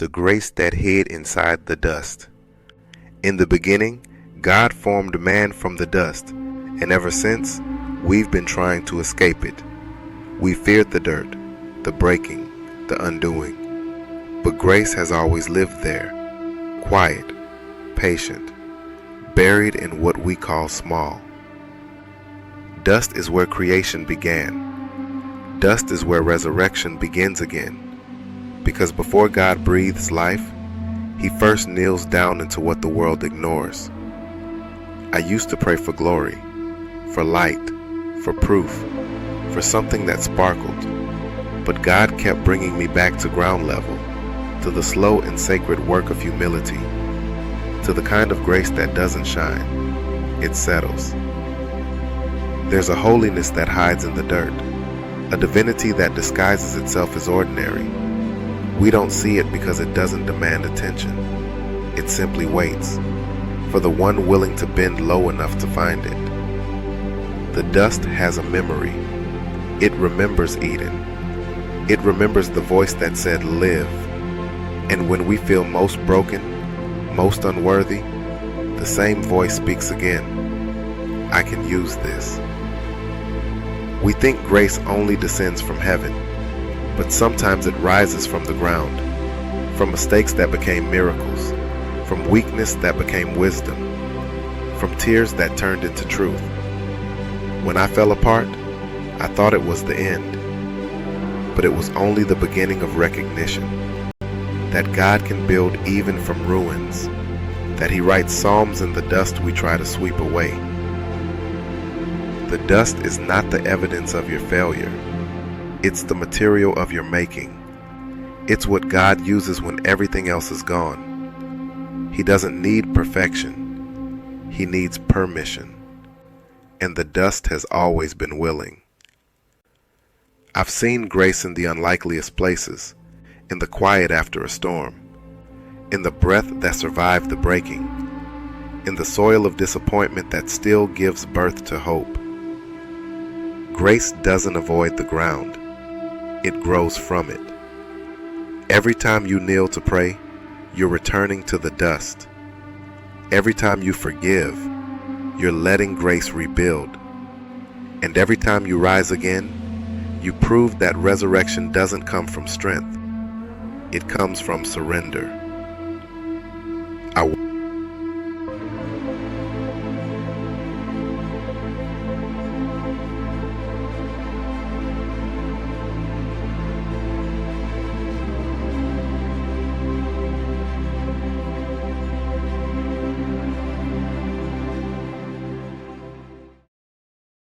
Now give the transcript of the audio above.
the grace that hid inside the dust. In the beginning, God formed man from the dust, and ever since, we've been trying to escape it. We feared the dirt, the breaking, the undoing. But grace has always lived there, quiet, patient, buried in what we call small. Dust is where creation began. Dust is where resurrection begins again. Because before God breathes life, He first kneels down into what the world ignores. I used to pray for glory, for light, for proof, for something that sparkled. But God kept bringing me back to ground level, to the slow and sacred work of humility, to the kind of grace that doesn't shine, it settles. There's a holiness that hides in the dirt, a divinity that disguises itself as ordinary. We don't see it because it doesn't demand attention. It simply waits for the one willing to bend low enough to find it. The dust has a memory. It remembers Eden. It remembers the voice that said, "Live." And when we feel most broken, most unworthy, the same voice speaks again. I can use this. We think grace only descends from heaven, but sometimes it rises from the ground, from mistakes that became miracles, from weakness that became wisdom, from tears that turned into truth. When I fell apart, I thought it was the end, but it was only the beginning of recognition that God can build even from ruins, that He writes psalms in the dust we try to sweep away. The dust is not the evidence of your failure. It's the material of your making. It's what God uses when everything else is gone. He doesn't need perfection. He needs permission. And the dust has always been willing. I've seen grace in the unlikeliest places, in the quiet after a storm, in the breath that survived the breaking, in the soil of disappointment that still gives birth to hope. Grace doesn't avoid the ground. It grows from it. Every time you kneel to pray, you're returning to the dust. Every time you forgive, you're letting grace rebuild. And every time you rise again, you prove that resurrection doesn't come from strength. It comes from surrender.